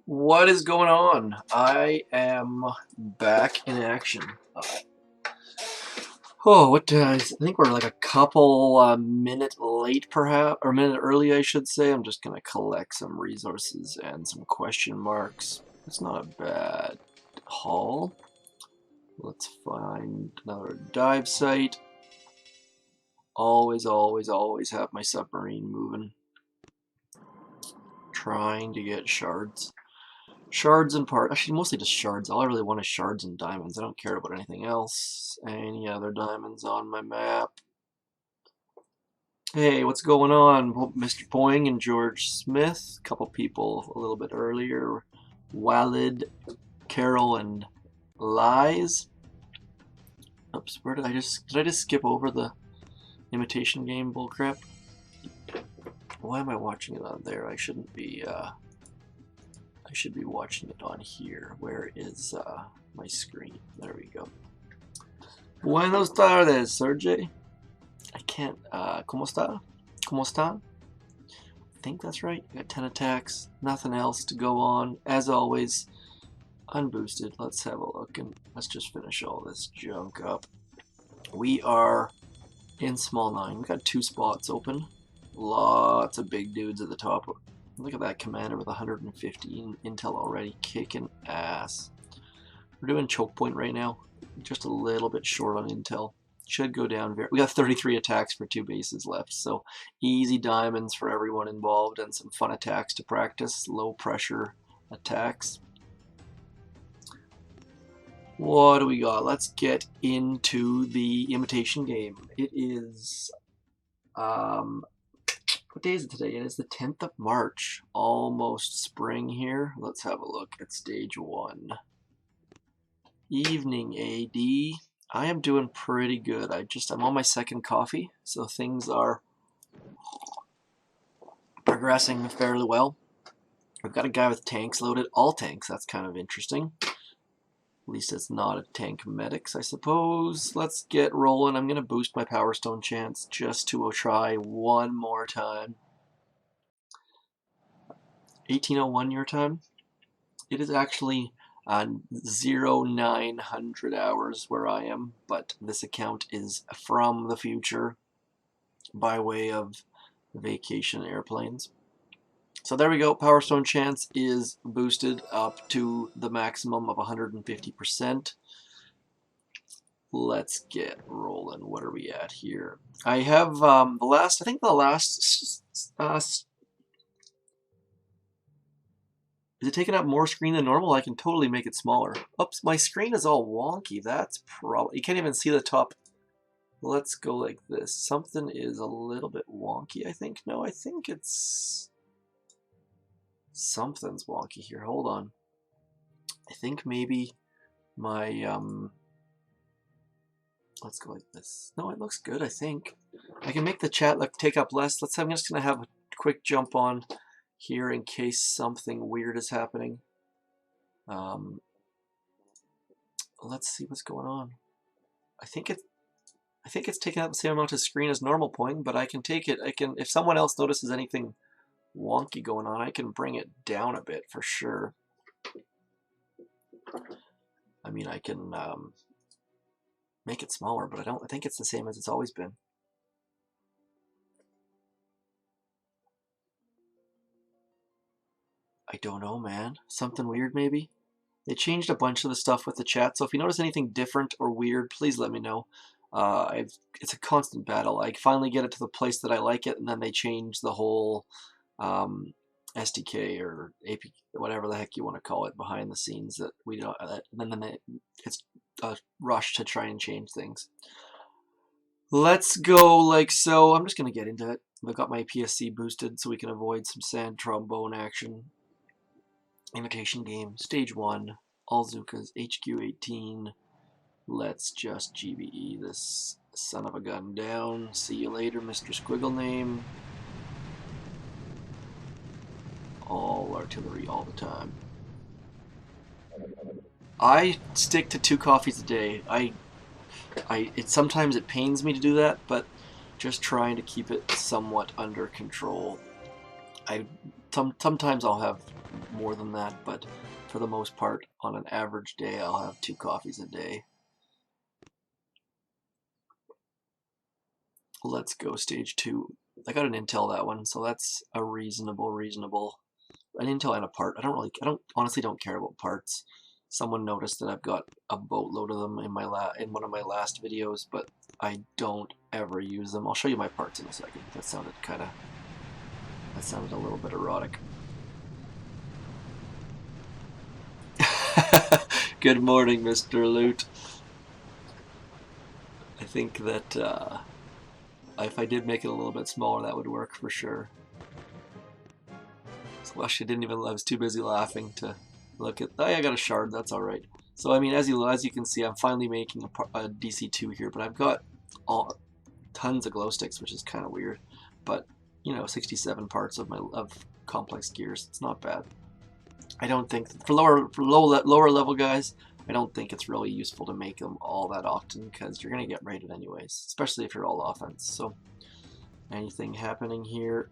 What is going on? I am back in action. I think we're like a couple minute late, perhaps, or a minute early, I should say. I'm just gonna collect some resources and some question marks. It's not a bad haul. Let's find another dive site. Always, always, always have my submarine moving. Trying to get shards. Shards and parts. Actually, mostly just shards. All I really want is shards and diamonds. I don't care about anything else. Any other diamonds on my map? Hey, what's going on? Mr. Poing and George Smith. A couple people a little bit earlier. Walid, Carol, and Lies. Oops, where did I just skip over the Imitation Game bullcrap? Why am I watching it on there? I shouldn't be. I should be watching it on here. Where is my screen? There we go. Buenos tardes, Sergey. I can't. ¿Cómo está? ¿Cómo está? I think that's right. I got 10 attacks. Nothing else to go on. As always, unboosted. Let's have a look and let's just finish all this junk up. We are in small 9. We got 2 spots open. Lots of big dudes at the top. Look at that commander with 115 intel already, kicking ass. We're doing choke point right now, just a little bit short on intel. Should go down very. We got 33 attacks for 2 bases left, so easy diamonds for everyone involved and some fun attacks to practice. Low pressure attacks. What do we got? Let's get into the Imitation Game. It is what day is it today? It is the 10th of March. Almost spring here. Let's have a look at stage 1. Evening AD. I am doing pretty good. I'm on my second coffee, so things are progressing fairly well. We've got a guy with tanks loaded. All tanks. That's kind of interesting. At least it's not a tank medics, I suppose. Let's get rolling. I'm going to boost my Power Stone chance just to try one more time. 1801 your time. It is actually on 0900 hours where I am, but this account is from the future by way of vacation airplanes. So there we go. Power Stone chance is boosted up to the maximum of 150%. Let's get rolling. What are we at here? I have the last is it taking up more screen than normal? I can totally make it smaller. Oops, my screen is all wonky. That's probably, you can't even see the top. Let's go like this. Something is a little bit wonky, I think. No, I think it's something's wonky here. Hold on. I think maybe my let's go like this. No, it looks good, I think. I can make the chat take up less. I'm just gonna have a quick jump on here in case something weird is happening. Let's see what's going on. I think it's taking up the same amount of screen as normal point, but I can take it. If someone else notices anything wonky going on, I can bring it down a bit for sure. I mean, I can make it smaller, but I think it's the same as it's always been. I don't know, man. Something weird, maybe? They changed a bunch of the stuff with the chat, so if you notice anything different or weird, please let me know. It's a constant battle. I finally get it to the place that I like it, and then they change the whole SDK or AP, whatever the heck you want to call it, behind the scenes that we don't. It's a rush to try and change things. Let's go like so. I'm just gonna get into it. I've got my PSC boosted so we can avoid some sand trombone action. Imitation Game, Stage 1, all zookas, HQ18. Let's just GBE this son of a gun down. See you later, Mr. Squiggle Name. All artillery all the time. I stick to 2 coffees a day. Sometimes it pains me to do that, but just trying to keep it somewhat under control. Sometimes I'll have more than that, but for the most part, on an average day, I'll have 2 coffees a day. Let's go stage 2. I got an intel that one, so that's a reasonable an intel and a part. I honestly don't care about parts. Someone noticed that I've got a boatload of them in one of my last videos, but I don't ever use them. I'll show you my parts in a second. That sounded a little bit erotic. Good morning, Mr. Loot. I think that if I did make it a little bit smaller, that would work for sure. So actually, I was too busy laughing to look at. Oh, yeah, I got a shard. That's all right. So I mean, as you can see, I'm finally making a DC2 here, but I've got tons of glow sticks, which is kind of weird. But you know, 67 parts of complex gears. It's not bad. I don't think for lower level guys, I don't think it's really useful to make them all that often because you're gonna get raided anyways, especially if you're all offense. So anything happening here?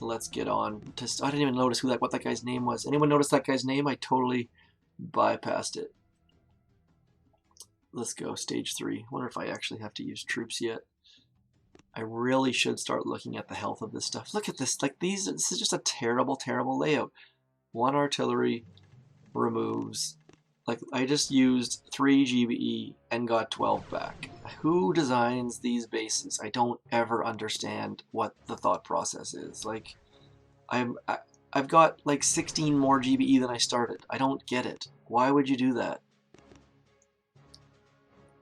Let's get on. I didn't even notice what that guy's name was. Anyone notice that guy's name? I totally bypassed it. Let's go stage 3. Wonder if I actually have to use troops yet. I really should start looking at the health of this stuff. Look at this. This is just a terrible layout. 1 artillery removes. I just used 3 GBE and got 12 back. Who designs these bases? I don't ever understand what the thought process is. I've got 16 more GBE than I started. I don't get it. Why would you do that?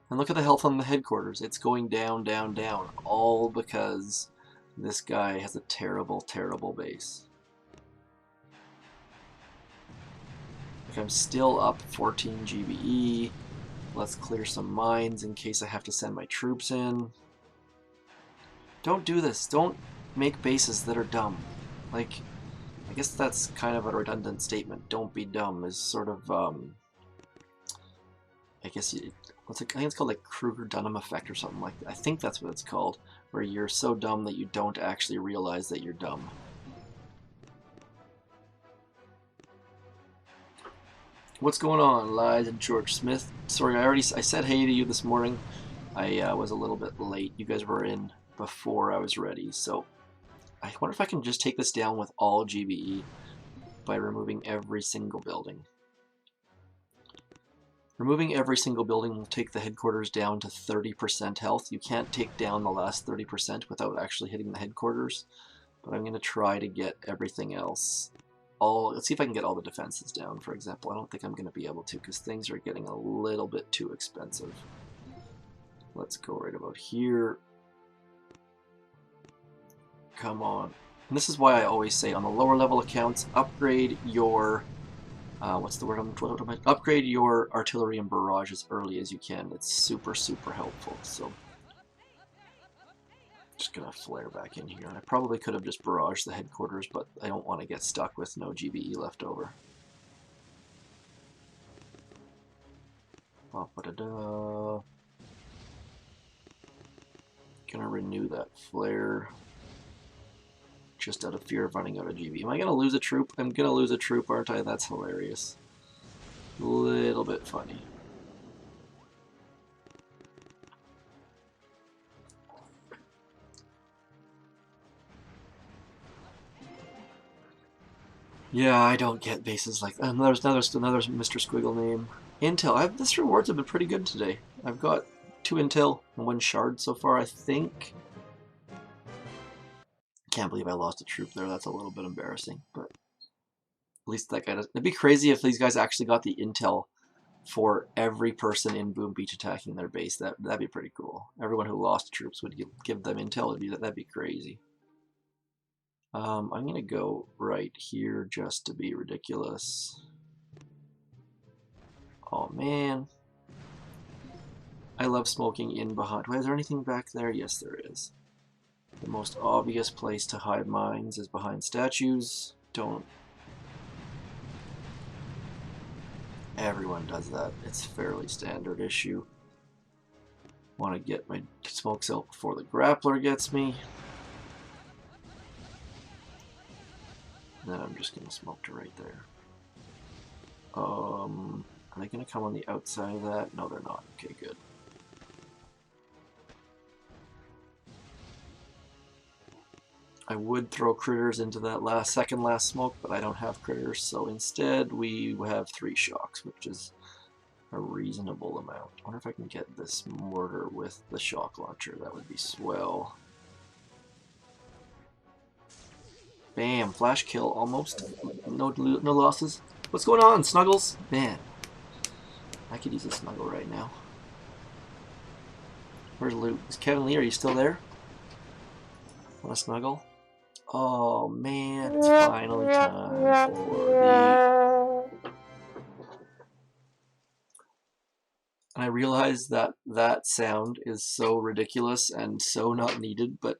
And look at the health on the headquarters. It's going down, down, down. All because this guy has a terrible base. I'm still up 14 GBE. Let's clear some mines in case I have to send my troops in. Don't do this. Don't make bases that are dumb. I guess that's kind of a redundant statement. Don't be dumb is sort of, I guess I think it's called Kruger-Dunham effect or something like that. I think that's what it's called, where you're so dumb that you don't actually realize that you're dumb. What's going on, Lies and George Smith? Sorry, I said hey to you this morning. I was a little bit late. You guys were in before I was ready, so I wonder if I can just take this down with all GBE by removing every single building. Removing every single building will take the headquarters down to 30% health. You can't take down the last 30% without actually hitting the headquarters, but I'm going to try to get everything else. Let's see if I can get all the defenses down, for example. I don't think I'm going to be able to because things are getting a little bit too expensive. Let's go right about here. Come on. And this is why I always say on the lower level accounts, upgrade your what's the word I'm talking about? Upgrade your artillery and barrage as early as you can. It's super helpful. So just gonna flare back in here. I probably could have just barraged the headquarters, but I don't want to get stuck with no GBE left over. Gonna renew that flare just out of fear of running out of GB. Am I gonna lose a troop? I'm gonna lose a troop, aren't I? That's hilarious. A little bit funny. Yeah, I don't get bases like that. There's another Mr. Squiggle name. Intel. This rewards have been pretty good today. I've got 2 intel and 1 shard so far, I think. Can't believe I lost a troop there. That's a little bit embarrassing, but at least that guy doesn't. It'd be crazy if these guys actually got the intel for every person in Boom Beach attacking their base. That'd be pretty cool. Everyone who lost troops would give them intel. That'd be crazy. I'm gonna go right here just to be ridiculous. Oh man. I love smoking in behind. Wait, is there anything back there? Yes, there is. The most obvious place to hide mines is behind statues. Don't. Everyone does that. It's a fairly standard issue. Want to get my smokes out before the grappler gets me. And then I'm just going to smoke to right there. Are they going to come on the outside of that? No, they're not. Okay, good. I would throw critters into that second last smoke, but I don't have critters, so instead we have 3 shocks, which is a reasonable amount. I wonder if I can get this mortar with the shock launcher. That would be swell. Bam, flash kill almost. No losses. What's going on, Snuggles? Man, I could use a snuggle right now. Where's Luke? Is Kevin Lee, are you still there? Want to snuggle? Oh man, it's finally time for the... And I realize that that sound is so ridiculous and so not needed, but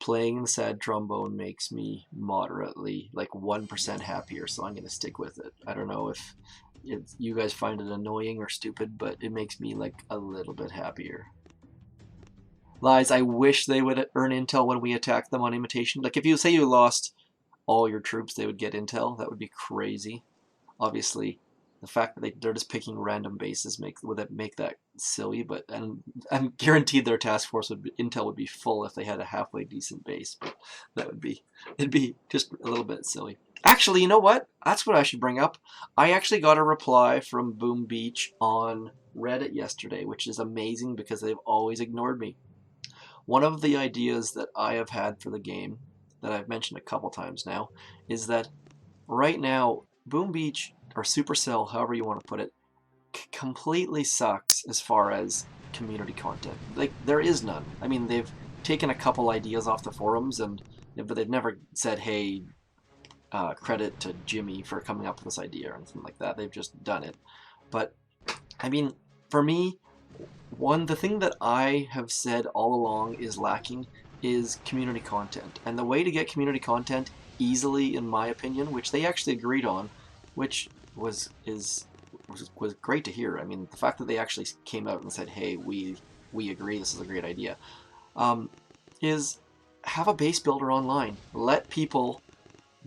playing the sad trombone makes me moderately, like 1% happier, so I'm going to stick with it. I don't know if you guys find it annoying or stupid, but it makes me like a little bit happier. Lies, I wish they would earn intel when we attack them on imitation. Like if you say you lost all your troops, they would get intel. That would be crazy. Obviously, the fact that they're just picking random bases would make that silly, but I'm guaranteed their task force intel would be full if they had a halfway decent base. But it'd be just a little bit silly. Actually, you know what? That's what I should bring up. I actually got a reply from Boom Beach on Reddit yesterday, which is amazing because they've always ignored me. One of the ideas that I have had for the game, that I've mentioned a couple times now, is that right now, Boom Beach, or Supercell, however you want to put it, completely sucks as far as community content. Like, there is none. I mean, they've taken a couple ideas off the forums, but they've never said, hey, credit to Jimmy for coming up with this idea or anything like that. They've just done it. But, I mean, for me, the thing that I have said all along is lacking is community content. And the way to get community content easily, in my opinion, which they actually agreed on, which was great to hear. I mean, the fact that they actually came out and said, hey, we agree, this is a great idea, is have a base builder online. Let people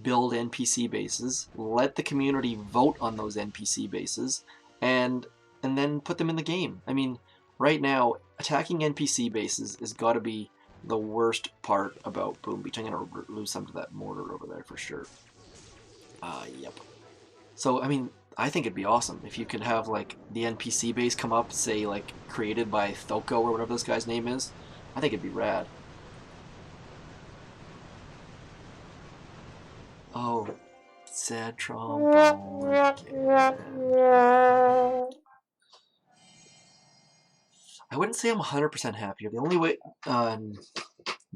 build NPC bases, let the community vote on those NPC bases, and then put them in the game. I mean, right now, attacking NPC bases has got to be the worst part about Boom Beach. I'm going to lose some to that mortar over there for sure. Yep. So, I mean, I think it'd be awesome if you could have, like, the NPC base come up, say, like, created by Thoko or whatever this guy's name is. I think it'd be rad. Oh, sad trombone again. I wouldn't say I'm 100% happier. The only way,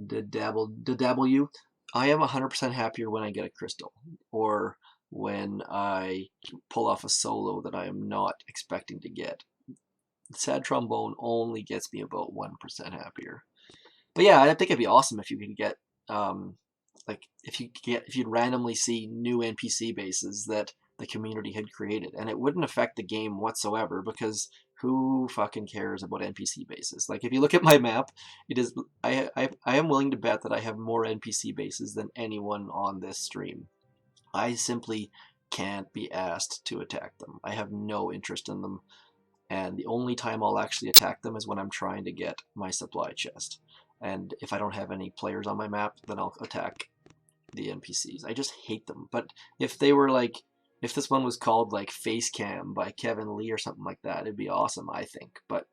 to dabble you, I am 100% happier when I get a crystal, or when I pull off a solo that I am not expecting to get. Sad trombone only gets me about 1% happier. But yeah, I think it'd be awesome if you could get, like, if you'd randomly see new NPC bases that the community had created, and it wouldn't affect the game whatsoever, because who fucking cares about NPC bases? Like, if you look at my map, it is I am willing to bet that I have more NPC bases than anyone on this stream. I simply can't be asked to attack them. I have no interest in them, and the only time I'll actually attack them is when I'm trying to get my supply chest. And if I don't have any players on my map, then I'll attack the NPCs. I just hate them. But if they were like, if this one was called like Face Cam by Kevin Lee or something like that, it'd be awesome, I think. But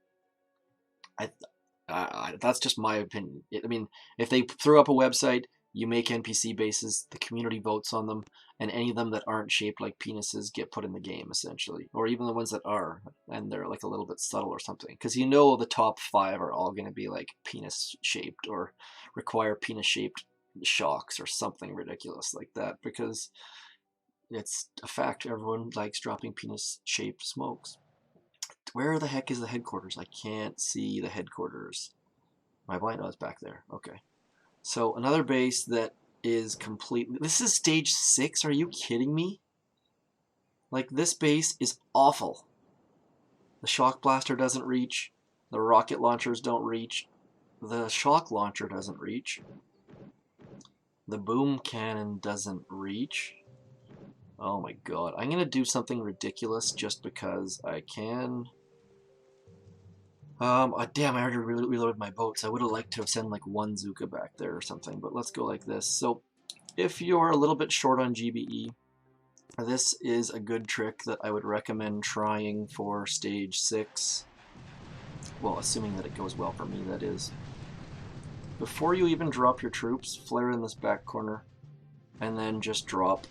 that's just my opinion. I mean, if they threw up a website, you make NPC bases, the community votes on them, and any of them that aren't shaped like penises get put in the game, essentially. Or even the ones that are, and they're like a little bit subtle or something. Because you know the top 5 are all going to be like penis-shaped, or require penis-shaped shocks, or something ridiculous like that. Because it's a fact, everyone likes dropping penis-shaped smokes. Where the heck is the headquarters? I can't see the headquarters. My blind, oh, it's back there. Okay. So another base that is completely... This is stage 6? Are you kidding me? Like, this base is awful. The shock blaster doesn't reach. The rocket launchers don't reach. The shock launcher doesn't reach. The boom cannon doesn't reach. Oh my god. I'm gonna do something ridiculous just because I can. Damn, I already reloaded my boats. I would have liked to have sent like one Zooka back there or something, but let's go like this. So, if you're a little bit short on GBE, this is a good trick that I would recommend trying for stage 6. Well, assuming that it goes well for me, that is. Before you even drop your troops, flare in this back corner, and then just drop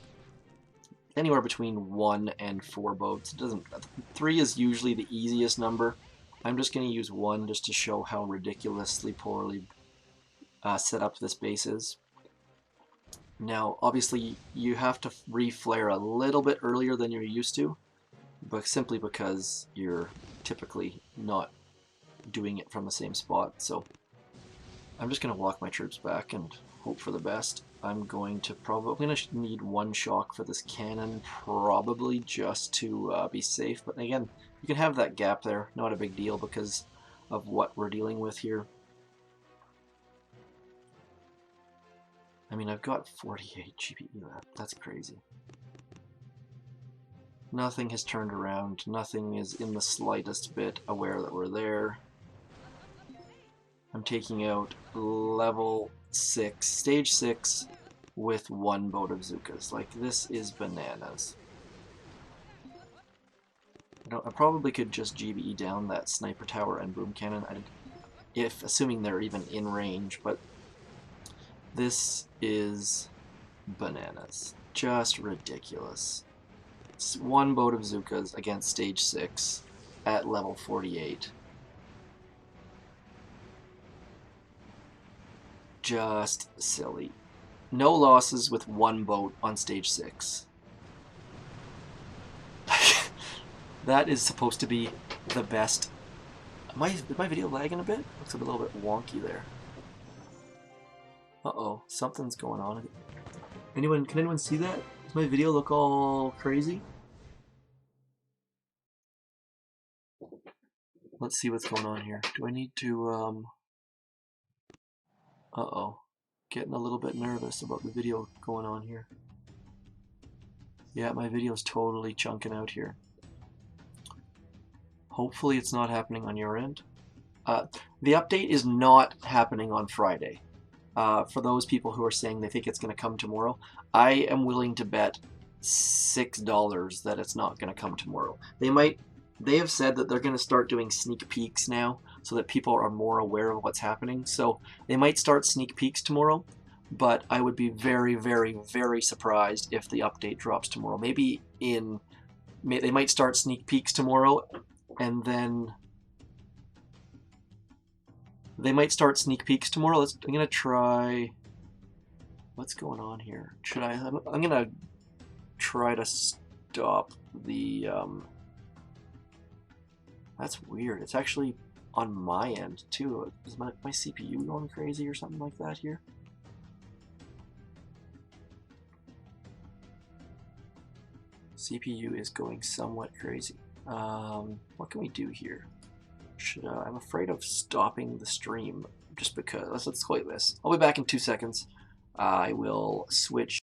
anywhere between 1 and 4 boats. It doesn't. 3 is usually the easiest number. I'm just going to use 1 just to show how ridiculously poorly set up this base is. Now, obviously, you have to re-flare a little bit earlier than you're used to, but simply because you're typically not doing it from the same spot. So I'm just going to walk my troops back and hope for the best. I'm going to need 1 shock for this cannon, probably just to be safe. But again, you can have that gap there, not a big deal because of what we're dealing with here. I mean, I've got 48 GPE left. That's crazy. Nothing has turned around. Nothing is in the slightest bit aware that we're there. I'm taking out level 6, stage 6, with 1 boat of zookas. Like, this is bananas. I probably could just GBE down that sniper tower and boom cannon, assuming they're even in range, but this is bananas. Just ridiculous. It's 1 boat of zookas against stage 6 at level 48. Just silly. No losses with 1 boat on stage 6. That is supposed to be the best. Is my video lagging a bit? Looks a little bit wonky there. Uh-oh, something's going on. Can anyone see that? Does my video look all crazy? Let's see what's going on here. Do I need to, uh-oh. Getting a little bit nervous about the video going on here. Yeah, my video's totally chunking out here. Hopefully it's not happening on your end. The update is not happening on Friday. For those people who are saying they think it's going to come tomorrow, I am willing to bet $6 that it's not going to come tomorrow. They have said that they're going to start doing sneak peeks now so that people are more aware of what's happening. So they might start sneak peeks tomorrow, but I would be very, very, very surprised if the update drops tomorrow. They might start sneak peeks tomorrow, and then they might start sneak peeks tomorrow. I'm gonna try. What's going on here? I'm gonna try to stop the. That's weird. It's actually on my end too. Is my CPU going crazy or something like that here? CPU is going somewhat crazy. What can we do here? I'm afraid of stopping the stream just because. Let's play this. I'll be back in 2 seconds. I will switch.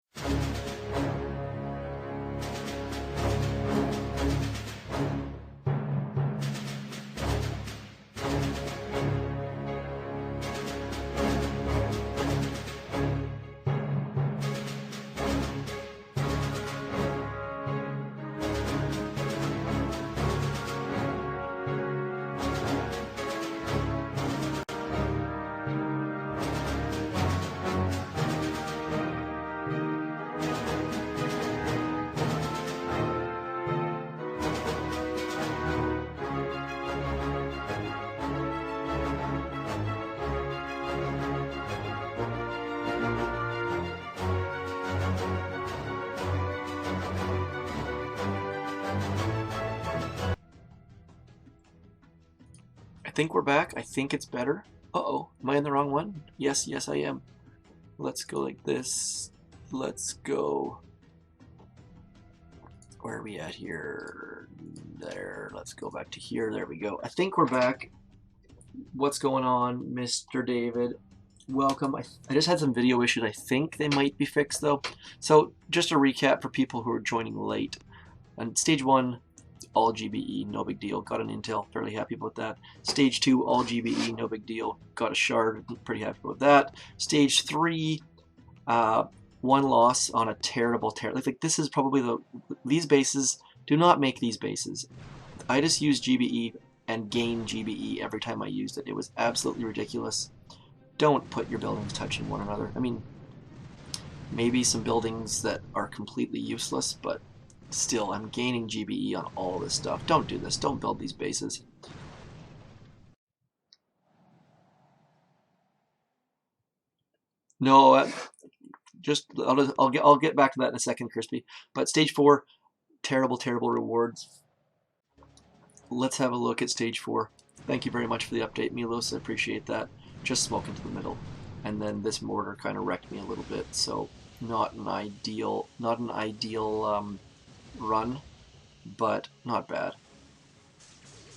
I think we're back. I think it's better. Uh-oh, am I in the wrong one? Yes, I am. Let's go like this. Let's go. Where are we at here? There. Let's go back to here. There we go. I think we're back. What's going on, Mr. David? welcome. I just had some video issues. I think they might be fixed though. So just a recap for people who are joining late. On stage 1, all GBE, no big deal. Got an intel, fairly happy about that. Stage 2, all GBE, no big deal. Got a shard, pretty happy about that. Stage 3, one loss on a terrible. Like this is probably these bases. Do not make these bases. I just used GBE and gained GBE every time I used it. It was absolutely ridiculous. Don't put your buildings touching one another. I mean, maybe some buildings that are completely useless, but still, I'm gaining GBE on all this stuff. Don't do this. Don't build these bases. No, just I'll get back to that in a second, Crispy. But stage 4, terrible, terrible rewards. Let's have a look at stage 4. Thank you very much for the update, Milos. I appreciate that. Just smoke into the middle, and then this mortar kind of wrecked me a little bit. So not an ideal run, but not bad.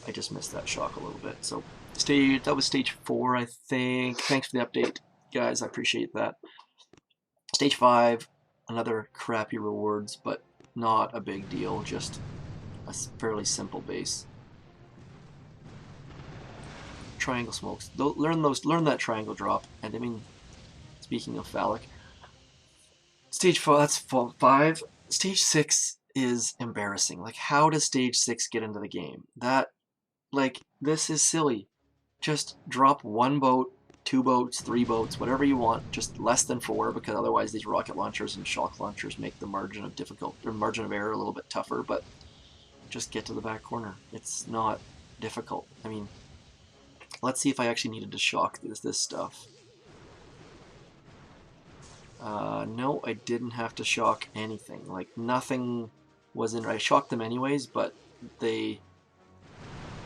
I just missed that shock a little bit. So that was stage 4, I think. Thanks for the update, guys. I appreciate that. Stage 5, another crappy rewards, but not a big deal. Just a fairly simple base. Triangle smokes. Learn that triangle drop. And I mean, speaking of phallic, stage 4. That's 5. Stage 6 is embarrassing. Like, how does stage 6 get into the game? This is silly. Just drop 1 boat, 2 boats, 3 boats, whatever you want. Just less than 4, because otherwise these rocket launchers and shock launchers make the margin of error a little bit tougher. But just get to the back corner. It's not difficult. I mean, let's see if I actually needed to shock this stuff. No, I didn't have to shock anything. Like, nothing was in. I shocked them anyways, but they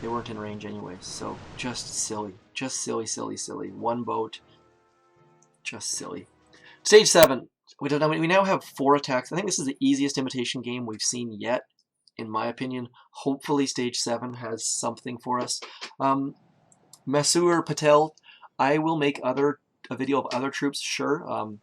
weren't in range anyways. So just silly, silly. 1 boat, just silly. Stage 7. We now have 4 attacks. I think this is the easiest imitation game we've seen yet, in my opinion. Hopefully, stage 7 has something for us. Masur Patel, I will make a video of other troops, sure.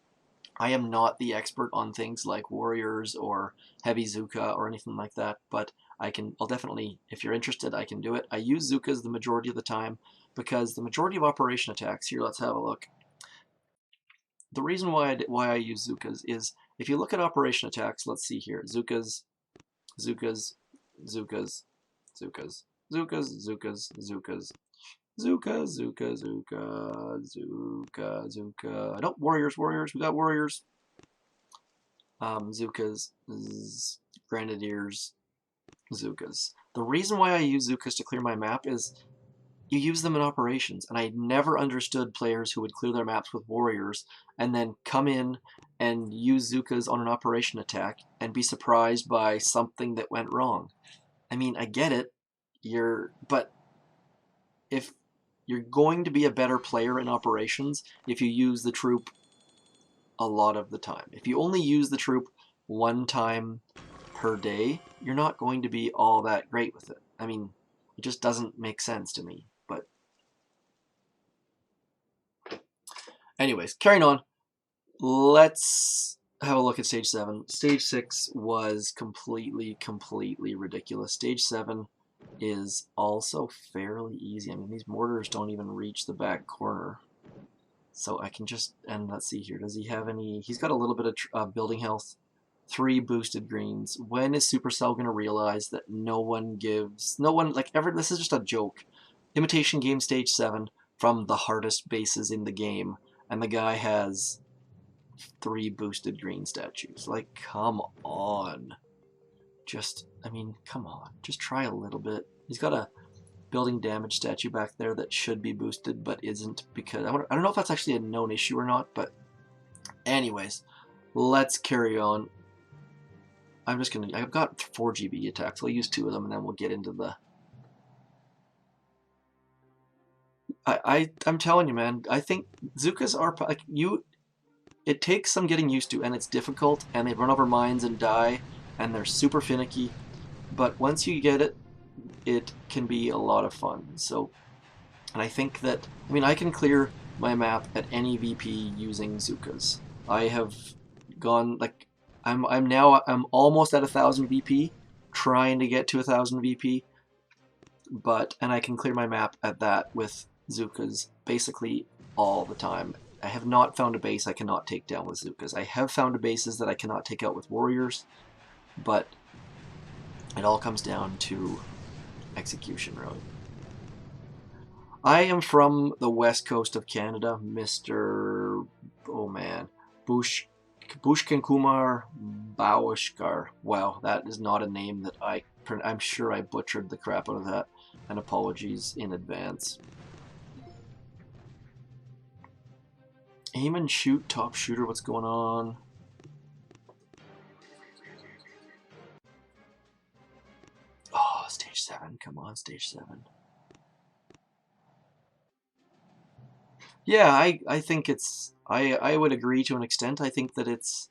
I am not the expert on things like warriors or heavy zooka or anything like that, but I'll definitely, if you're interested, I can do it. I use zookas the majority of the time because the majority of operation attacks, here, let's have a look. The reason why I use zookas is, if you look at operation attacks, let's see here, zookas, zookas, zookas, zookas, zookas, zookas, zookas, Zooka, Zooka, Zooka, Zooka, Zooka. Nope, warriors. We got warriors. Zookas, grenadiers, Zookas. The reason why I use Zookas to clear my map is you use them in operations, and I never understood players who would clear their maps with warriors and then come in and use Zookas on an operation attack and be surprised by something that went wrong. I mean, I get it, but if you're going to be a better player in operations if you use the troop a lot of the time. If you only use the troop 1 time per day, you're not going to be all that great with it. I mean, it just doesn't make sense to me. But anyways, carrying on. Let's have a look at stage 7. Stage 6 was completely ridiculous. Stage 7 is also fairly easy. I mean, these mortars don't even reach the back corner. So I can just, and let's see here, does he have any, he's got a little bit of building health, 3 boosted greens. When is Supercell going to realize that this is just a joke. Imitation Game Stage 7 from the hardest bases in the game, and the guy has 3 boosted green statues. Like, come on. I mean, come on. Just try a little bit. He's got a building damage statue back there that should be boosted, but isn't, because I don't know if that's actually a known issue or not, but anyways, let's carry on. I've got 4 GB attacks. I'll use 2 of them, and then we'll get into the... I'm telling you, man, I think zookas are, like, it takes some getting used to, and it's difficult, and they run over mines and die, and they're super finicky, but once you get it, it can be a lot of fun. So, and I think that, I mean, I can clear my map at any VP using zookas. I have gone like I'm almost at 1,000 VP, trying to get to 1,000 VP, and I can clear my map at that with zookas basically all the time. I have not found a base I cannot take down with zookas. I have found bases that I cannot take out with warriors, but it all comes down to execution, really. I am from the west coast of Canada, Mr. Oh man, Bushkan Kumar Bawashkar. Wow, that is not a name that I'm sure I butchered the crap out of that, and apologies in advance. Aim and shoot, top shooter, what's going on? Oh, stage 7, come on, stage 7. Yeah, I think I would agree to an extent. I think that it's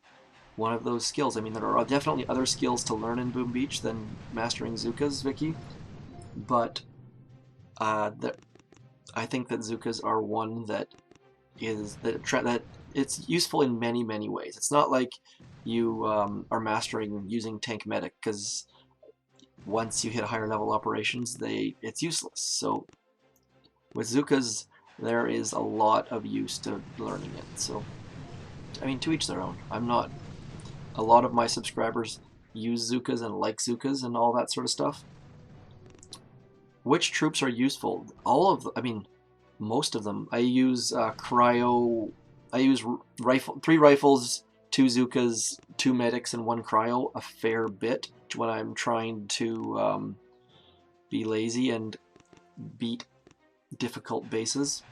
one of those skills. I mean, there are definitely other skills to learn in Boom Beach than mastering zookas, Vicky, but I think that zookas are one that it's useful in many ways. It's not like you are mastering using tank medic, because once you hit higher level operations, it's useless. So with zookas, there is a lot of use to learning it. So I mean, to each their own. I'm not. A lot of my subscribers use zookas and like zookas and all that sort of stuff. Which troops are useful? All of them. I mean, most of them. I use cryo. I use 3 rifles, 2 zookas, 2 medics, and 1 cryo a fair bit when I'm trying to be lazy and beat difficult bases.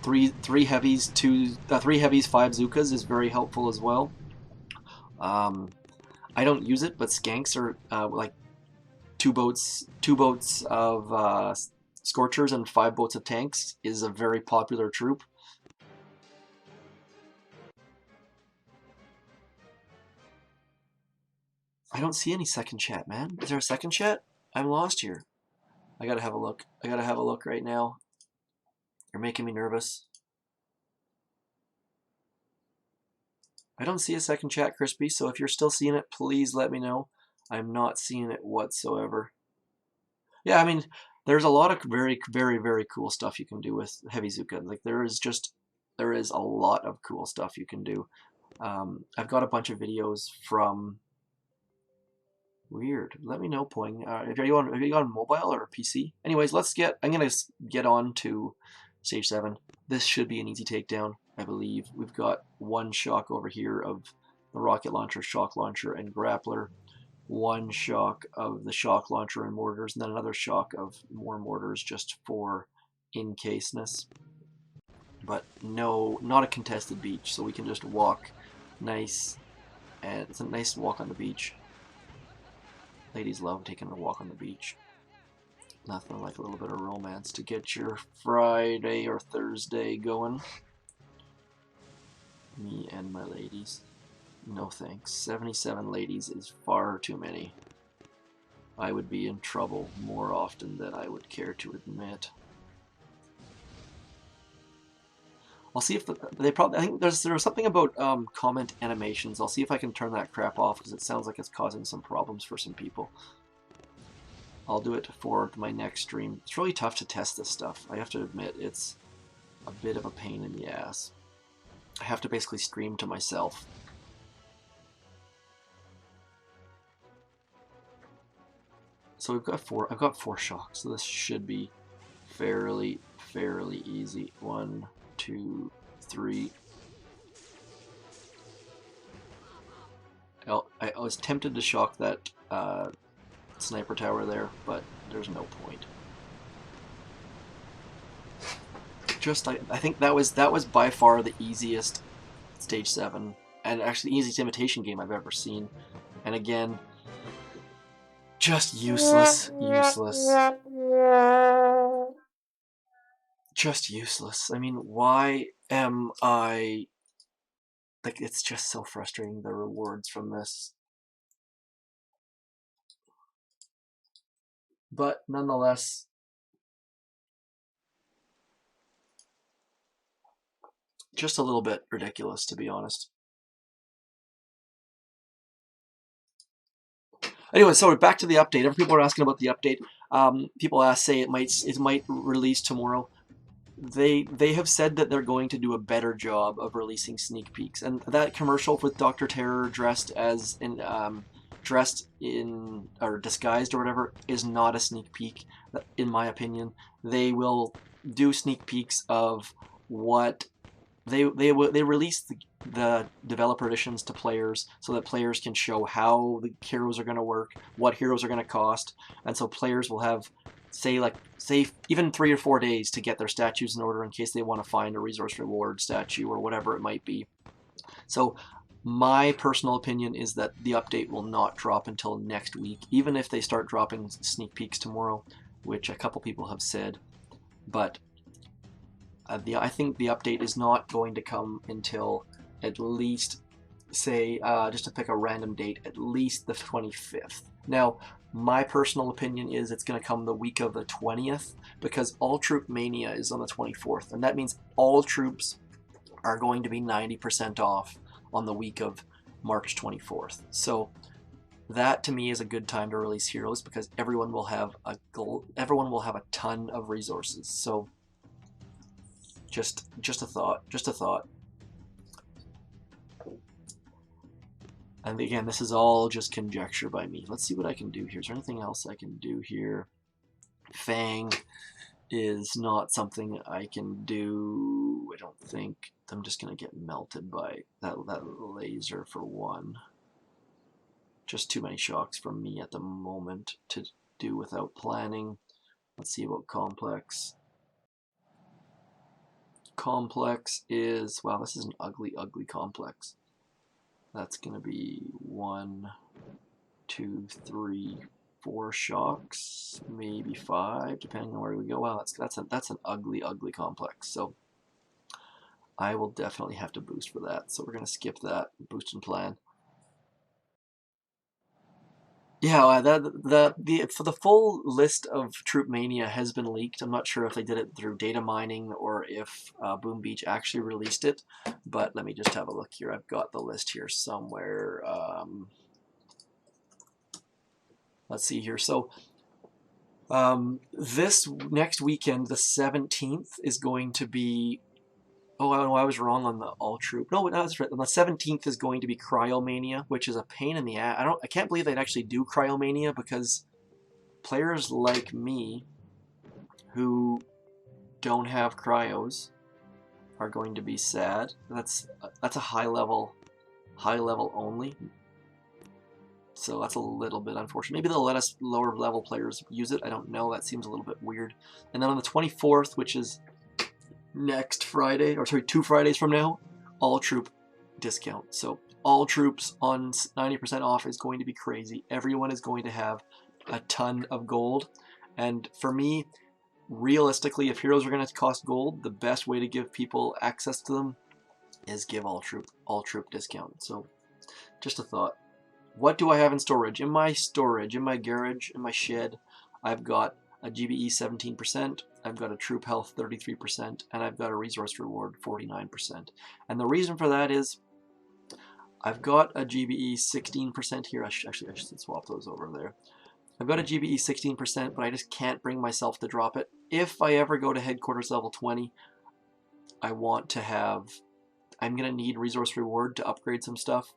Three heavies, 3 heavies, 5 zookas is very helpful as well. I don't use it, but skanks are like 2 boats of Scorchers and 5 boats of tanks is a very popular troop. I don't see any second chat, man. Is there a second chat? I'm lost here. I gotta have a look. I gotta have a look right now. You're making me nervous. I don't see a second chat, Crispy, so if you're still seeing it, please let me know. I'm not seeing it whatsoever. Yeah, I mean, there's a lot of very cool stuff you can do with Heavy Zooka. Like, there is a lot of cool stuff you can do. I've got a bunch of videos from... Weird. Let me know, Poing. Are you on mobile or PC? Anyways, I'm gonna get on to stage 7. This should be an easy takedown, I believe. We've got 1 shock over here of the rocket launcher, shock launcher, and grappler. 1 shock of the shock launcher and mortars, and then another shock of more mortars just for in-caseness. But no, not a contested beach, so we can just walk nice, and it's a nice walk on the beach. Ladies love taking a walk on the beach. Nothing like a little bit of romance to get your Friday or Thursday going. Me and my ladies. No thanks. 77 ladies is far too many. I would be in trouble more often than I would care to admit. I'll see if they probably. I think there's something about comment animations. I'll see if I can turn that crap off, because it sounds like it's causing some problems for some people. I'll do it for my next stream. It's really tough to test this stuff. I have to admit, it's a bit of a pain in the ass. I have to basically stream to myself. So I've got 4 shocks, so this should be fairly easy. 1, 2, 3. I was tempted to shock that sniper tower there, but there's no point. I think that was by far the easiest stage 7, and actually the easiest imitation game I've ever seen. And again, just useless. Just useless. I mean, why am I... Like, it's just so frustrating, the rewards from this. But nonetheless, Just a little bit ridiculous, to be honest. Anyway, so back to the update. Every people are asking about the update. People say it might release tomorrow. They have said that they're going to do a better job of releasing sneak peeks, and that commercial with Dr. Terror dressed in or disguised or whatever is not a sneak peek, in my opinion. They will do sneak peeks of what they release the developer editions to players so that players can show how the heroes are going to work, what heroes are going to cost, and so players will have say even 3 or 4 days to get their statues in order in case they want to find a resource reward statue or whatever it might be. So my personal opinion is that the update will not drop until next week, even if they start dropping sneak peeks tomorrow, which a couple people have said. But I think the update is not going to come until at least, say, just to pick a random date, at least the 25th. Now, my personal opinion is it's going to come the week of the 20th because All Troop Mania is on the 24th, and that means all troops are going to be 90% off on the week of March 24th. So that to me is a good time to release heroes because everyone will have a ton of resources. So just a thought. And again, this is all just conjecture by me. Let's see what I can do here. Is there anything else I can do here? Fang is not something I can do. I don't think. I'm just going to get melted by that laser for one. Just too many shocks from me at the moment to do without planning. Let's see about Complex. Complex is, wow, this is an ugly, ugly complex. That's going to be 1, 2, 3, 4 shocks, maybe 5, depending on where we go. Wow, that's an ugly, ugly complex. So I will definitely have to boost for that. So we're going to skip that boost and plan. Yeah, for the full list of Troop Mania has been leaked. I'm not sure if they did it through data mining or if Boom Beach actually released it, but let me just have a look here. I've got the list here somewhere. Let's see here. So this next weekend, the 17th, is going to be. Oh, I was wrong on the All Troop. No, that's right. On the 17th is going to be Cryomania, which is a pain in the ass. I can't believe they'd actually do Cryomania because players like me who don't have cryos are going to be sad. That's a high level only. So that's a little bit unfortunate. Maybe they'll let us lower level players use it. I don't know. That seems a little bit weird. And then on the 24th, which is next Friday, or sorry, 2 Fridays from now, all troop discount. So all troops on 90% off is going to be crazy. Everyone is going to have a ton of gold. And for me, realistically, if heroes are going to cost gold, the best way to give people access to them is give all troop discount. So just a thought. What do I have in storage? In my garage, in my shed, I've got a GBE 17%, I've got a troop health 33%, and I've got a resource reward 49%. And the reason for that is I've got a GBE 16% here. Actually, I should swap those over there. I've got a GBE 16%, but I just can't bring myself to drop it. If I ever go to headquarters level 20, I'm going to need resource reward to upgrade some stuff.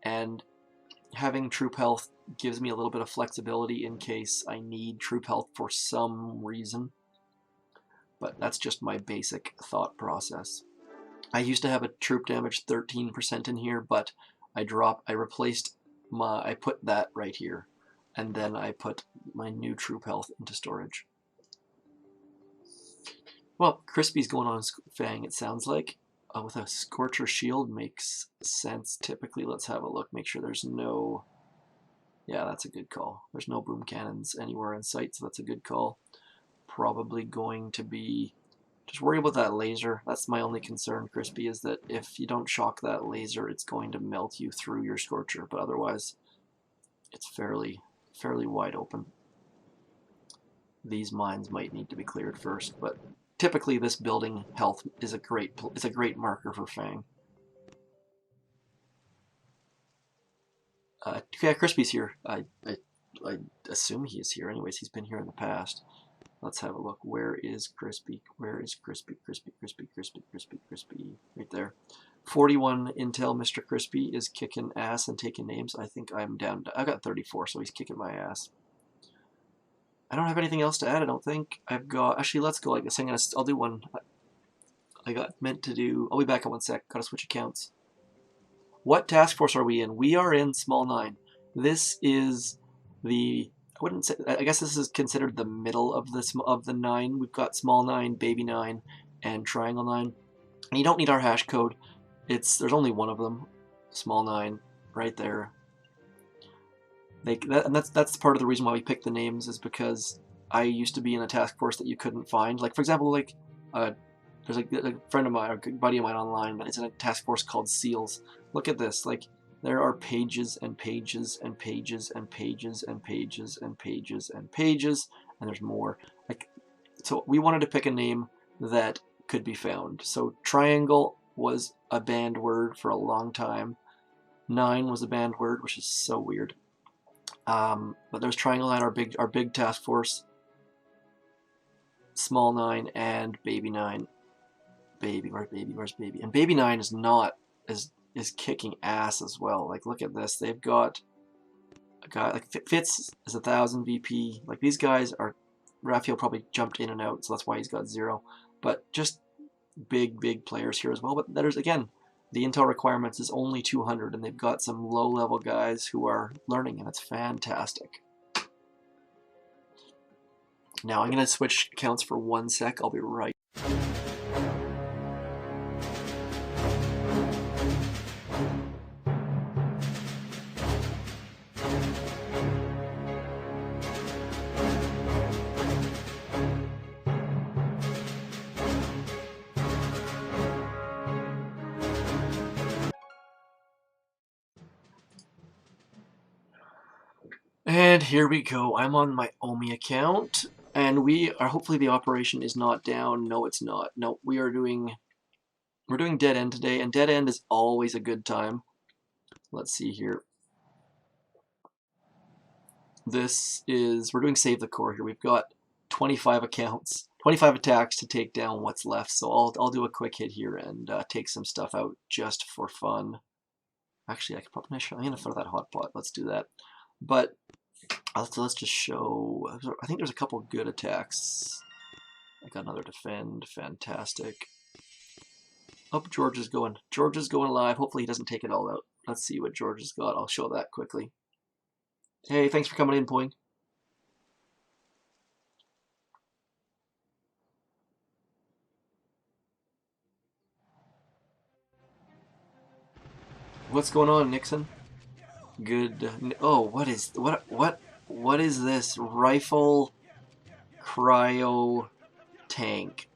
And having troop health gives me a little bit of flexibility in case I need troop health for some reason. But that's just my basic thought process. I used to have a troop damage 13% in here, but I put that right here, and then I put my new troop health into storage. Well, Crispy's going on Fang, it sounds like. With a Scorcher shield makes sense typically. Let's have a look, make sure there's no... Yeah, that's a good call. There's no boom cannons anywhere in sight, so that's a good call. Probably going to be... Just worry about that laser. That's my only concern, Crispy, is that if you don't shock that laser, it's going to melt you through your Scorcher, but otherwise it's fairly wide open. These mines might need to be cleared first, but typically this building health is a great marker for Fang. Yeah, Crispy's here. I assume he is here. Anyways, he's been here in the past. Let's have a look. Where is Crispy? Where is Crispy? Crispy, Crispy, Crispy, Crispy, Crispy. Right there. 41 Intel Mr. Crispy is kicking ass and taking names. I think I'm down to, I got 34, so he's kicking my ass. I don't have anything else to add, I don't think. I've got, actually, let's go like this. I'll do one. I got meant to do, I'll be back in 1 sec. Gotta switch accounts. What task force are we in? We are in Small 9. This is the, I wouldn't say, I guess this is considered the middle of the 9. We've got Small 9, Baby 9, and Triangle 9. And you don't need our hash code. There's only one of them, Small 9, right there. And that's part of the reason why we picked the names, is because I used to be in a task force that you couldn't find. Like, for example, like there's a friend of mine, or a buddy of mine online, that is in a task force called SEALs. Look at this. Like, there are pages and pages and pages and pages and pages and pages and pages, and there's more. Like, so we wanted to pick a name that could be found. So Triangle was a banned word for a long time. 9 was a banned word, which is so weird. But there's Triangle 9, our big task force, Small 9, and Baby 9. Baby, where's Baby? Where's Baby? And Baby 9 is kicking ass as well. Like, look at this. They've got a guy like Fitz is 1,000 VP. Like, these guys are, Raphael probably jumped in and out, so that's why he's got 0. But just big players here as well. But there's, again, the intel requirements is only 200, and they've got some low-level guys who are learning, and it's fantastic. Now I'm going to switch accounts for 1 sec. I'll be right. And here we go. I'm on my Omi account, and we are, hopefully the operation is not down. No, it's not. No, we're doing Dead End today, and Dead End is always a good time. Let's see here. We're doing Save the Core here. We've got 25 accounts, 25 attacks to take down what's left. So I'll do a quick hit here and take some stuff out just for fun. Actually, I'm gonna throw that hot pot. Let's do that. But let's just show. I think there's a couple good attacks. I got another defend. Fantastic. Oh, George is going. George is going live. Hopefully he doesn't take it all out. Let's see what George has got. I'll show that quickly. Hey, thanks for coming in, Poing. What's going on, Nixon? Good. Oh, what is this rifle cryo tank?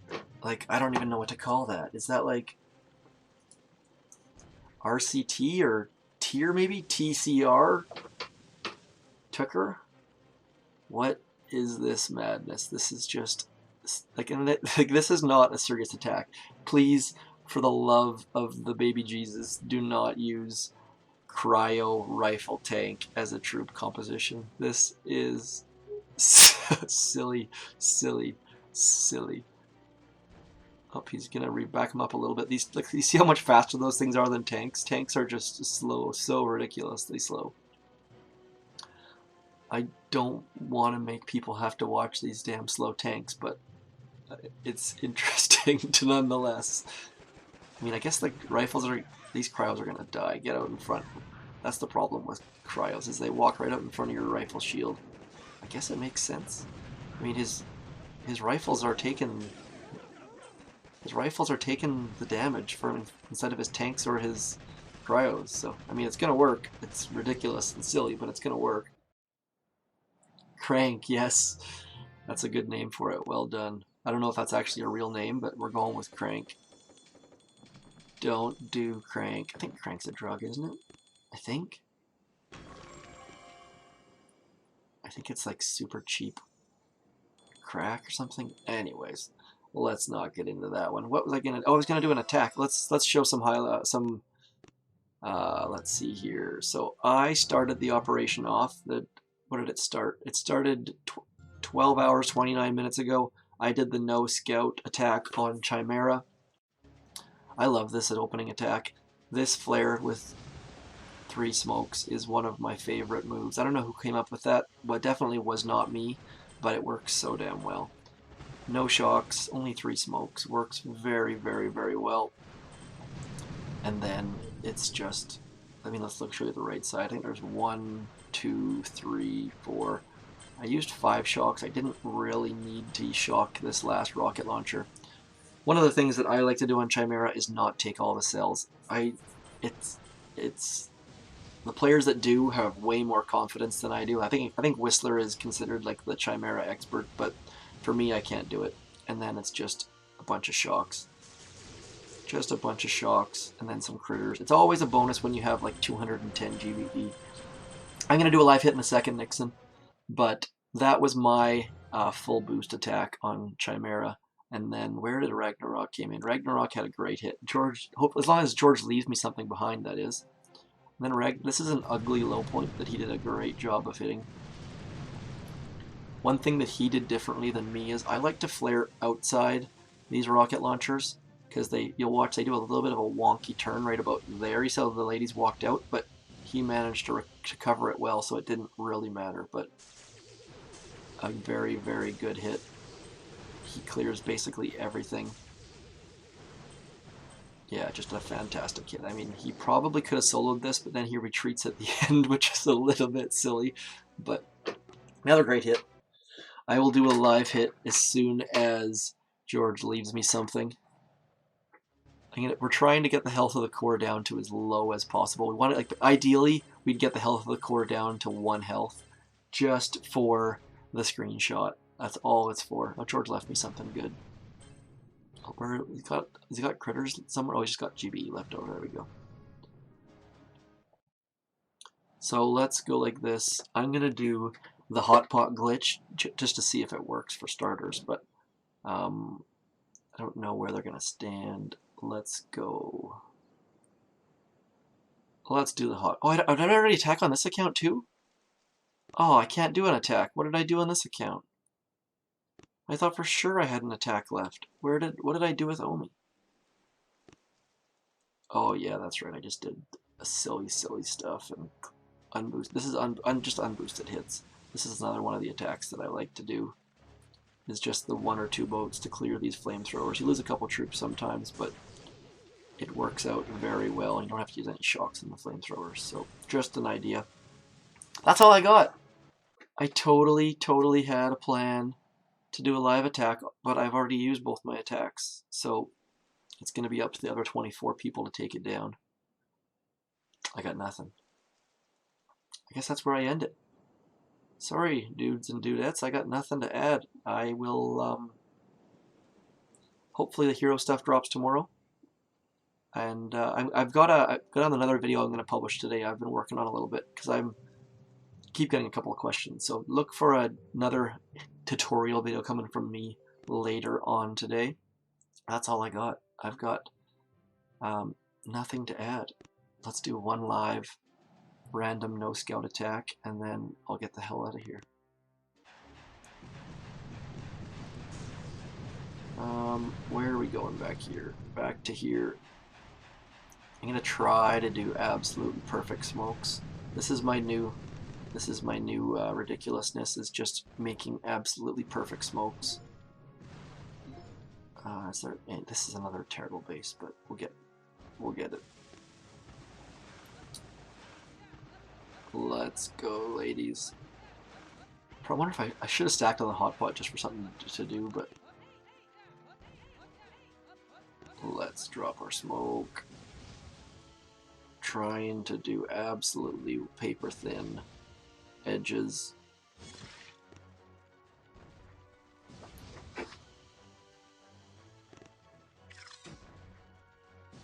Like, I don't even know what to call that. Is that like RCT or tier maybe? TCR? Tucker? What is this madness? This is just like this is not a serious attack. Please, for the love of the baby Jesus, do not use cryo rifle tank as a troop composition. This is silly. Oh, he's gonna back him up a little bit. You see how much faster those things are than tanks? Tanks are just slow, so ridiculously slow. I don't want to make people have to watch these damn slow tanks, but it's interesting to nonetheless. I mean, I guess the these cryos are gonna die. Get out in front. That's the problem with cryos, is they walk right out in front of your rifle shield. I guess it makes sense. I mean, his rifles are taking the damage from instead of his tanks or his cryos. So I mean, it's gonna work. It's ridiculous and silly, but it's gonna work. Crank, yes, that's a good name for it. Well done. I don't know if that's actually a real name, but we're going with Crank. Don't do Crank. I think Crank's a drug, isn't it? I think it's like super cheap crack or something. Anyways, let's not get into that one. What was I gonna? Oh, I was gonna do an attack. Let's show some highlight. Let's see here. So I started the operation off. What did it start? It started 12 hours 29 minutes ago. I did the no scout attack on Chimera. I love this at opening attack. This flare with 3 smokes is one of my favorite moves. I don't know who came up with that, but definitely was not me, but it works so damn well. No shocks, only 3 smokes. Works very, very, very well. And then it's just, I mean, let's show you the right side. I think there's 1, 2, 3, 4. I used 5 shocks. I didn't really need to shock this last rocket launcher. One of the things that I like to do on Chimera is not take all the cells. It's the players that do have way more confidence than I do. I think Whistler is considered like the Chimera expert, but for me, I can't do it. And then it's just a bunch of shocks. Just a bunch of shocks, and then some critters. It's always a bonus when you have like 210 GBE. I'm going to do a live hit in a second, Nixon, but that was my full boost attack on Chimera. And then where did Ragnarok came in? Ragnarok had a great hit. George, as long as George leaves me something behind, that is. And then this is an ugly low point that he did a great job of hitting. One thing that he did differently than me is I like to flare outside these rocket launchers, because you'll watch they do a little bit of a wonky turn right about there. You saw the ladies walked out, but he managed to cover it well, so it didn't really matter. But a very, very good hit. He clears basically everything. Yeah, just a fantastic hit. I mean, he probably could have soloed this, but then he retreats at the end, which is a little bit silly. But another great hit. I will do a live hit as soon as George leaves me something. We're trying to get the health of the core down to as low as possible. We want it, like, ideally, we'd get the health of the core down to 1 health, just for the screenshot. That's all it's for. Oh, George left me something good. Where has he got critters somewhere? Oh, he's just got GBE left over. There we go. So let's go like this. I'm gonna do the hot pot glitch just to see if it works for starters, but I don't know where they're gonna stand. Let's go. Let's do the hot. Oh, did I already attack on this account too? Oh, I can't do an attack. What did I do on this account? I thought for sure I had an attack left. What did I do with Omi? Oh yeah, that's right. I just did a silly stuff and unboost. This is just unboosted hits. This is another one of the attacks that I like to do. Is just the 1 or 2 boats to clear these flamethrowers. You lose a couple troops sometimes, but it works out very well, and you don't have to use any shocks in the flamethrowers. So just an idea. That's all I got. I totally had a plan to do a live attack, but I've already used both my attacks, so it's going to be up to the other 24 people to take it down. I got nothing. I guess that's where I end it. Sorry, dudes and dudettes, I got nothing to add. I will, hopefully the hero stuff drops tomorrow. And I've got another video I'm going to publish today. I've been working on a little bit, because I keep getting a couple of questions. So look for another tutorial video coming from me later on today. That's all I got. I've got nothing to add. Let's do 1 live random no scout attack, and then I'll get the hell out of here. Where are we going back here? Back to here. I'm gonna try to do absolutely perfect smokes. This is my new ridiculousness, is just making absolutely perfect smokes. This is another terrible base, but we'll get it. Let's go, ladies. I wonder if I should have stacked on the hot pot just for something to do, but let's drop our smoke. Trying to do absolutely paper thin edges.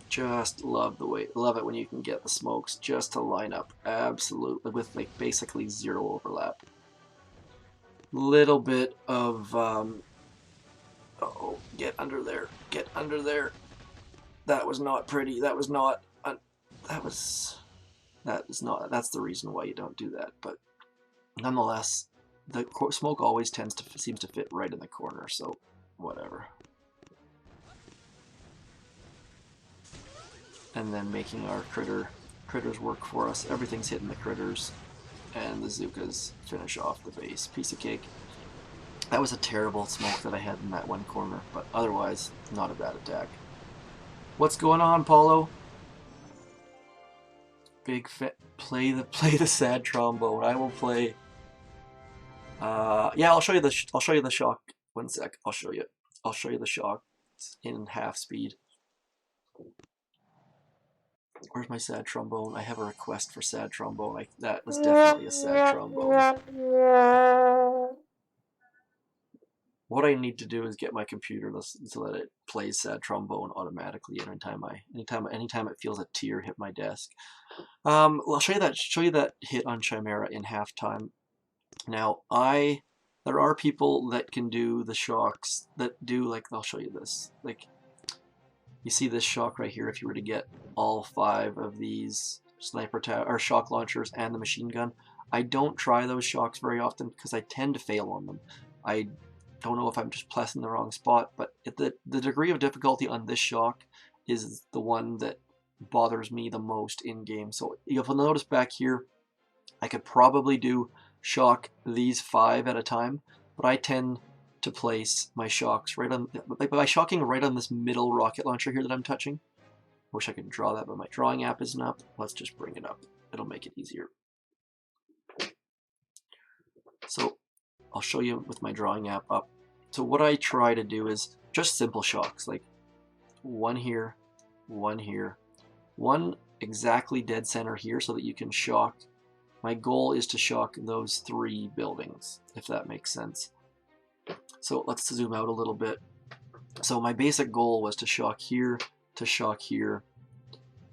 Just love it when you can get the smokes just to line up absolutely with like basically 0 overlap. Little bit of Oh, get under there. Get under there. That was not pretty. That was not... that was... That is not... That's the reason why you don't do that. But nonetheless, the smoke always seems to fit right in the corner, so whatever. And then making our critters work for us. Everything's hitting the critters, and the zookas finish off the base. Piece of cake. That was a terrible smoke that I had in that one corner, but otherwise, not a bad attack. What's going on, Paulo? Big fit. Play the sad trombone. I will play. Yeah, I'll show you the shock. 1 sec. I'll show you the shock in half speed. Where's my sad trombone? I have a request for sad trombone. That was definitely a sad trombone. What I need to do is get my computer so that it plays sad trombone automatically anytime it feels a tear hit my desk. I'll show you that hit on Chimera in halftime. Now there are people that can do the shocks that do, like, I'll show you this. Like, you see this shock right here. If you were to get all 5 of these sniper or shock launchers and the machine gun, I don't try those shocks very often because I tend to fail on them. I don't know if I'm just pressing the wrong spot, but the degree of difficulty on this shock is the one that bothers me the most in game. So you'll notice back here, I could probably do shock these 5 at a time, but I tend to place my shocks right on, by shocking right on this middle rocket launcher here that I'm touching. I wish I could draw that, but my drawing app isn't up. Let's just bring it up. It'll make it easier. So I'll show you with my drawing app up. So what I try to do is just simple shocks, like 1 here, 1 here, 1 exactly dead center here so that you can shock. My goal is to shock those 3 buildings, if that makes sense. So let's zoom out a little bit. So my basic goal was to shock here, to shock here,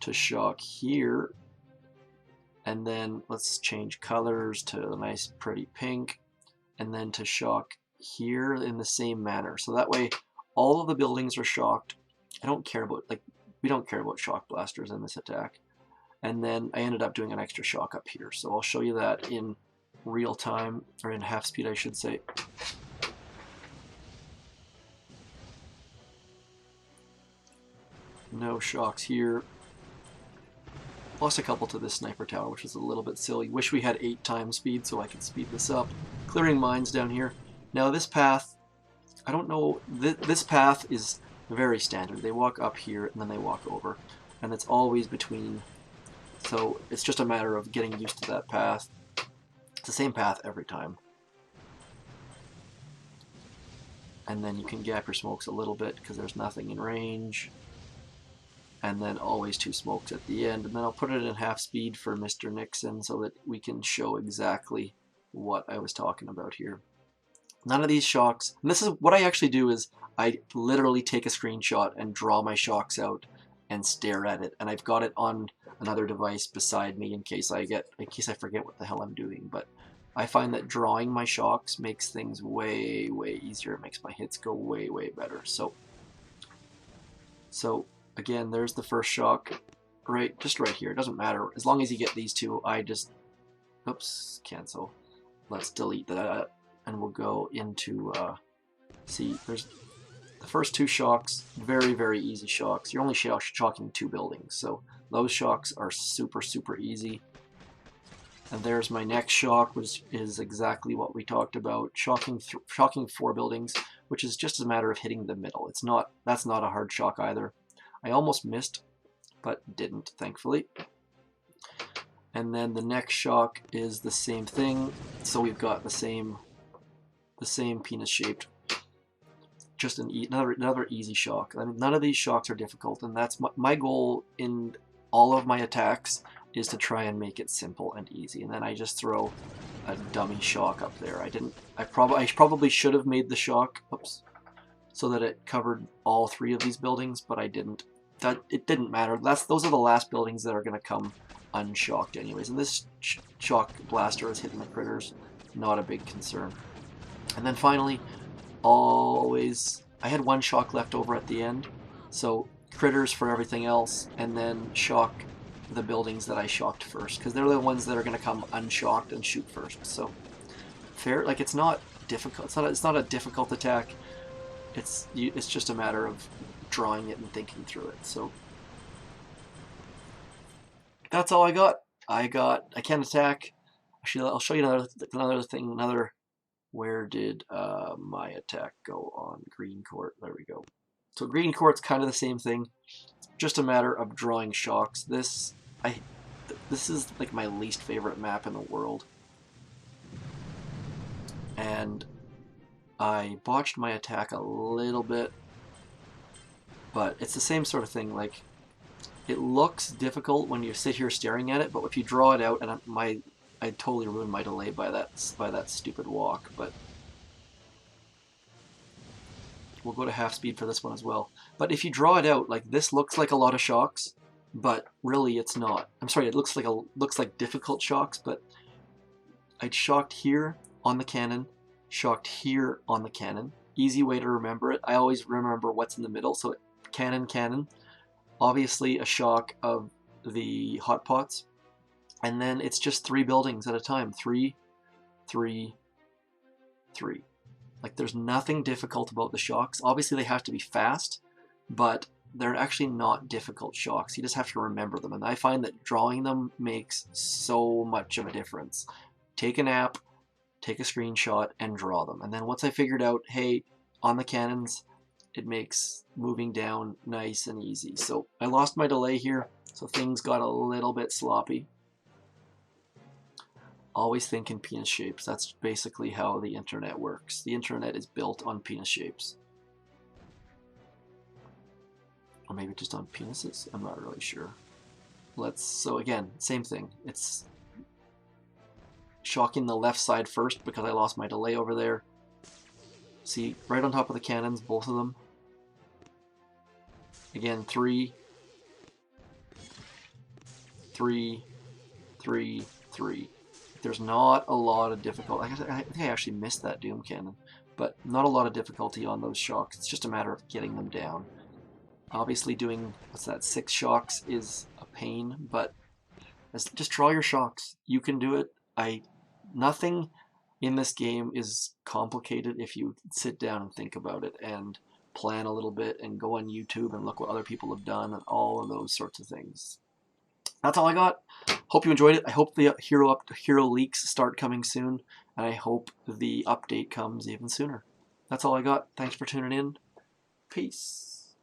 to shock here, and then let's change colors to a nice pretty pink, and then to shock here in the same manner. So that way all of the buildings are shocked. I don't care about, like, we don't care about shock blasters in this attack. And then I ended up doing an extra shock up here. So I'll show you that in real time, or in half speed I should say. No shocks here. Lost a couple to this sniper tower, which is a little bit silly. Wish we had 8 times speed so I could speed this up. Clearing mines down here. Now this path, I don't know, this path is very standard. They walk up here and then they walk over. And it's always between, so it's just a matter of getting used to that path. It's the same path every time. And then you can gap your smokes a little bit because there's nothing in range. And then always 2 smokes at the end. And then I'll put it in half speed for Mr. Nixon so that we can show exactly what I was talking about here. None of these shocks, and this is what I actually do, is I literally take a screenshot and draw my shocks out and stare at it. And I've got it on another device beside me in case I forget what the hell I'm doing. But I find that drawing my shocks makes things way, way easier. It makes my hits go way, way better. So again, there's the first shock, just right here. It doesn't matter. As long as you get these 2, I just, oops, cancel. Let's delete that, and we'll go into, see, there's the first 2 shocks, very, very easy shocks. You're only shocking 2 buildings, so those shocks are super, super easy. And there's my next shock, which is exactly what we talked about, shocking 4 buildings, which is just a matter of hitting the middle. That's not a hard shock either. I almost missed, but didn't, thankfully. And then the next shock is the same thing. So we've got the same penis-shaped, just another easy shock. I mean, none of these shocks are difficult, and that's my goal in all of my attacks, is to try and make it simple and easy. And then I just throw a dummy shock up there. I probably should have made the shock, oops, so that it covered all 3 of these buildings, but I didn't. It didn't matter. Those are the last buildings that are going to come unshocked anyways. And this shock blaster is hitting the critters, not a big concern. And then finally, always I had one shock left over at the end, so critters for everything else, and then shock the buildings that I shocked first, because they're the ones that are going to come unshocked and shoot first. So fair, like it's not difficult. It's not a difficult attack. It's just a matter of drawing it and thinking through it. So that's all I got. I can't attack. Actually, I'll show you another thing. Where did my attack go on green court? There we go. So green court's kind of the same thing. It's just a matter of drawing shocks. This is like my least favorite map in the world. And I botched my attack a little bit, but it's the same sort of thing. Like, it looks difficult when you sit here staring at it, but if you draw it out, and I totally ruined my delay by that stupid walk. But we'll go to half speed for this one as well. But if you draw it out, like, this looks like a lot of shocks, but really it's not. I'm sorry, it looks like difficult shocks, but I'd shocked here on the cannon, shocked here on the cannon. Easy way to remember it. I always remember what's in the middle. So cannon, cannon. Obviously a shock of the hot pots. And then it's just 3 buildings at a time. 3, 3, 3. Like, there's nothing difficult about the shocks. Obviously they have to be fast, but they're actually not difficult shocks. You just have to remember them. And I find that drawing them makes so much of a difference. Take a nap, take a screenshot, and draw them. And then once I figured out, hey, on the cannons, it makes moving down nice and easy. So I lost my delay here, so things got a little bit sloppy. Always think in penis shapes. That's basically how the internet works. The internet is built on penis shapes. Or maybe just on penises? I'm not really sure. So again, same thing. It's shocking the left side first because I lost my delay over there. See, right on top of the cannons, both of them. Again, 3, 3, 3, 3. There's not a lot of difficulty. I think I actually missed that Doom Cannon, but not a lot of difficulty on those shocks. It's just a matter of getting them down. Obviously doing, 6 shocks is a pain, but just draw your shocks. You can do it. Nothing in this game is complicated if you sit down and think about it and plan a little bit and go on YouTube and look what other people have done and all of those sorts of things. That's all I got. Hope you enjoyed it. I hope the hero leaks start coming soon, and I hope the update comes even sooner. That's all I got. Thanks for tuning in. Peace.